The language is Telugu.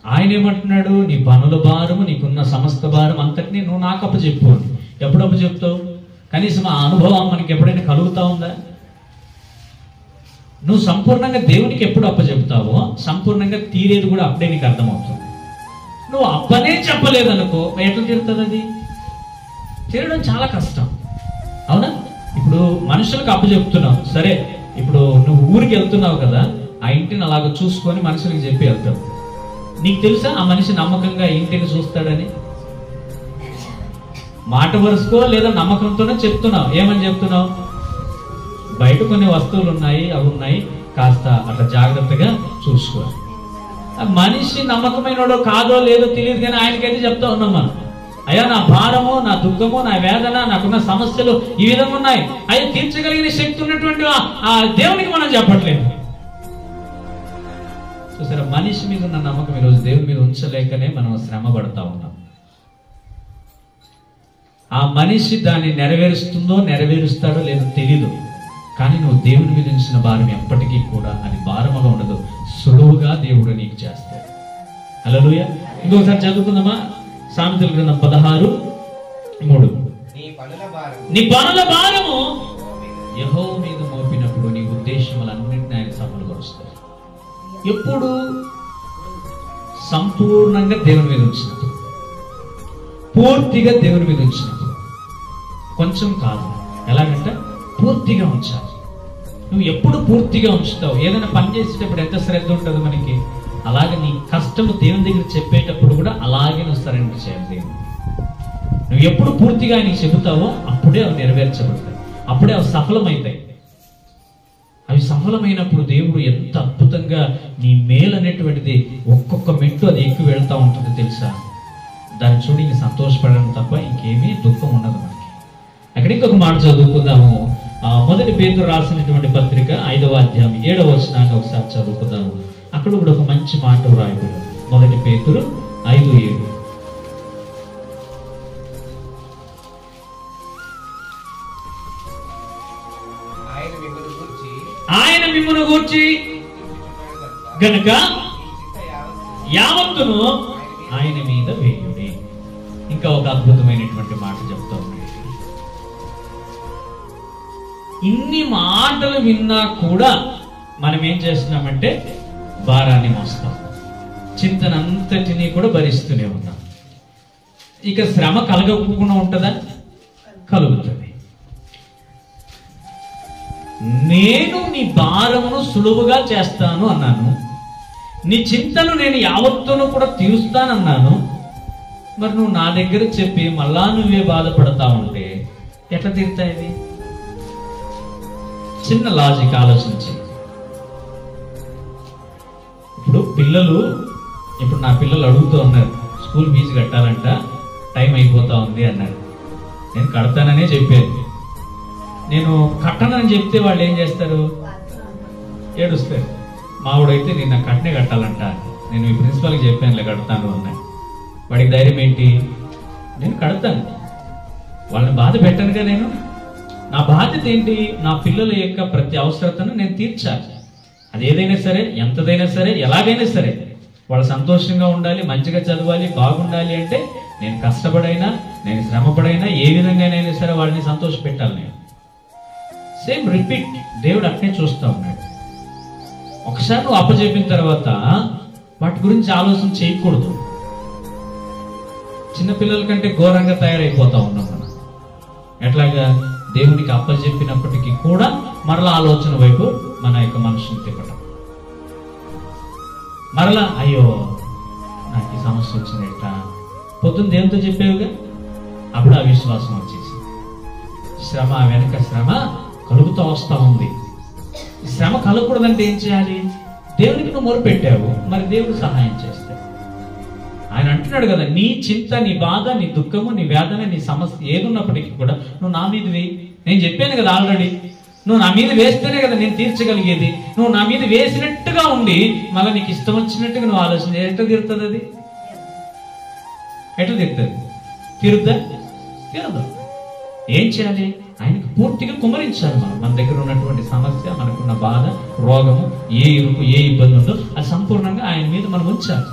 ఆయన ఏమంటున్నాడు, నీ పనుల భారము, నీకున్న సమస్త భారం అంతటినీ నువ్వు నాకు అప్పచెప్పు. ఎప్పుడు అప్పచెప్తావు? కనీసం ఆ అనుభవం మనకి ఎప్పుడైనా కలుగుతా ఉందా? నువ్వు సంపూర్ణంగా దేవునికి ఎప్పుడు అప్పచెప్తావో సంపూర్ణంగా తీరేది కూడా అప్పుడే నీకు అర్థమవుతుంది. నువ్వు అప్పనే చెప్పలేదనుకో ఎట్లా తీరుతుంది? అది తీరడం చాలా కష్టం, అవునా? ఇప్పుడు మనుషులకు అప్పచెప్తున్నావు, సరే. ఇప్పుడు నువ్వు ఊరికి వెళ్తున్నావు కదా, ఆ ఇంటిని అలాగ చూసుకొని మనుషులకు చెప్పి వెళ్తావు. నీకు తెలుసా ఆ మనిషి నమ్మకంగా ఇంటిని చూస్తాడని? మాట వరుసుకో లేదా నమ్మకంతోనే చెప్తున్నావు. ఏమని చెప్తున్నావు? బయట కొన్ని వస్తువులు ఉన్నాయి, అవి ఉన్నాయి, కాస్త అట్లా జాగ్రత్తగా చూసుకో. మనిషి నమ్మకమైనడో కాదో లేదో తెలియదు, కానీ ఆయనకైతే చెప్తా ఉన్నాం మనం, అయ్యా నా భారము, నా దుఃఖము, నా వేదన, నాకున్న సమస్యలు ఈ విధంగా ఉన్నాయి, అవి తీర్చగలిగిన శక్తి ఉన్నటువంటి ఆ దేవునికి మనం చెప్పట్లేదు. చూసారా, మనిషి మీద ఉన్న నమ్మకం ఈరోజు దేవుని మీద ఉంచలేకనే మనం శ్రమ పడతా ఉన్నాం. ఆ మనిషి దాన్ని నెరవేరుస్తాడో లేదో తెలీదు, కానీ నువ్వు దేవుని మీద ఉంచిన భారం ఎప్పటికీ కూడా అది భారముగా ఉండదు, సులువుగా దేవుడు నీకు చేస్తాడు. హల్లెలూయా. ఇంకొకసారి చదువుకుందామా? సామెతల గ్రంథం 16:3. నీ పనుల భారము యెహోవా మీద మోపినప్పుడు నీ ఉద్దేశములన్నింటినీ ఆయన సమకూరుస్తాడు. ఎప్పుడు? సంపూర్ణంగా దేవుని మీద ఉంచినప్పుడు, పూర్తిగా దేవుని మీద ఉంచినప్పుడు. కొంచెం కాదు, ఎలాగంటే పూర్తిగా ఉంచాలి. నువ్వు ఎప్పుడు పూర్తిగా ఉంచుతావు? ఏదైనా పని చేసేటప్పుడు ఎంత శ్రద్ధ ఉంటుంది మనకి, అలాగే నీ కష్టము దేవుని దగ్గర చెప్పేటప్పుడు కూడా అలాగే నువ్వు సరెండర్ చేయాలి దేవుని. నువ్వు ఎప్పుడు పూర్తిగా ఆయనకి చెబుతావో అప్పుడే అవి నెరవేర్చబడతాయి, అప్పుడే అవి సఫలమవుతాయి. అవి సఫలమైనప్పుడు దేవుడు ఎంత అద్భుతంగా నీ మేలు అనేటువంటిది ఒక్కొక్క మెట్టు అది ఎక్కువ వెళ్తా ఉంటుంది తెలుసా? దాన్ని చూడి ఇంక సంతోషపడడం తప్ప ఇంకేమీ దుఃఖం ఉండదు మనకి. అక్కడ ఇంకొక మాట చదువుకుందాము. మొదటి పేతురు రాసినటువంటి పత్రిక 5వ అధ్యాయం 7వ వచనాన్ని ఒకసారి చదువుకుందాము. అక్కడ కూడా ఒక మంచి మాట రాయబడి, మొదటి పేతురు 5:7. ఆయన మిమ్మును గూర్చి గనుక యావత్తును ఆయన మీద వేయుడి. ఇంకా ఒక అద్భుతమైనటువంటి మాట చెప్తా ఉన్నాడు. ఇన్ని మాటలు విన్నా కూడా మనం ఏం చేస్తున్నామంటే భారాన్ని మోస్తాం, చింతనంతటినీ కూడా భరిస్తూనే ఉన్నాం. ఇక శ్రమ కలగకుండా ఉంటుందా? కలుగుతుంది. నేను నీ భారమును సులువుగా చేస్తాను అన్నాను, నీ చింతను నేను యావత్తును కూడా తీరుస్తానన్నాను. మరి నువ్వు నా దగ్గర చెప్పి మళ్ళా నువ్వే బాధపడతా ఉంటే ఎట్లా తీరుతాయి? చిన్న లాజిక్ ఆలోచించి. ఇప్పుడు నా పిల్లలు అడుగుతూ ఉన్నారు, స్కూల్ ఫీజు కట్టాలంట, టైం అయిపోతా ఉంది అన్నారు. నేను కడతాననే చెప్పాను. నేను కట్టనని చెప్తే వాళ్ళు ఏం చేస్తారు? ఏడుస్తారు. మావుడైతే నిన్న కట్టనే కట్టాలంట, నేను ఈ ప్రిన్సిపాల్కి చెప్పానులే కడతాను అన్నాడు. వాడికి ధైర్యం ఏంటి? నేను కడతాను, వాళ్ళని బాధ పెట్టనుగా. నేను నా బాధ్యత ఏంటి? నా పిల్లల యొక్క ప్రతి అవసరతను నేను తీర్చాలి. అది ఏదైనా సరే, ఎంతదైనా సరే, ఎలాగైనా సరే వాళ్ళు సంతోషంగా ఉండాలి, మంచిగా చదవాలి, బాగుండాలి అంటే నేను కష్టపడైనా, నేను శ్రమపడైనా, ఏ విధంగానైనా సరే వాళ్ళని సంతోష పెట్టాలి. నేను సేమ్ రిపీట్. దేవుడు అట్నే చూస్తా ఉన్నాడు. ఒకసారి నువ్వు అప్పచెప్పిన తర్వాత వాటి గురించి ఆలోచన చేయకూడదు. చిన్నపిల్లల కంటే ఘోరంగా తయారైపోతా ఉన్నాం మనం. ఎట్లాగా? దేవునికి అప్పచెప్పినప్పటికీ కూడా మరలా ఆలోచన వైపు మన యొక్క మనసును తిప్పటం. మరలా అయ్యో నాకు ఈ సమస్య వచ్చినట్ట, పొద్దున్న దేవునితో చెప్పేవుగా, అప్పుడు అవిశ్వాసం వచ్చేసి శ్రమ వెనక శ్రమ కలుగుతూ వస్తూ ఉంది. శ్రమ కలగకూడదంటే ఏం చేయాలి? దేవునికి నువ్వు మొరుపెట్టావు, మరి దేవుడు సహాయం చేస్తాడు. ఆయన అంటున్నాడు కదా, నీ చింత, నీ బాధ, నీ దుఃఖము, నీ వేదన, నీ సమస్య ఏదున్నప్పటికీ కూడా నువ్వు నా మీద వేయి. నేను చెప్పాను కదా ఆల్రెడీ, నువ్వు నా మీద వేస్తేనే కదా నేను తీర్చగలిగేది. నువ్వు నా మీద వేసినట్టుగా ఉండి మళ్ళీ నీకు ఇష్టం వచ్చినట్టుగా నువ్వు ఆలోచన ఎట్లా తీరుతుంది? అది ఎట్లా తీరుతుంది? తీరుద్దా? తీరదు. ఏం చేయాలి? ఆయనకు పూర్తిగా కుమ్మరించాలి. మన దగ్గర ఉన్నటువంటి సమస్య, మనకున్న బాధ, రోగము, ఏ ఇరుకు, ఏ ఇబ్బంది ఉందో అది సంపూర్ణంగా ఆయన మీద మనం ఉంచాలి.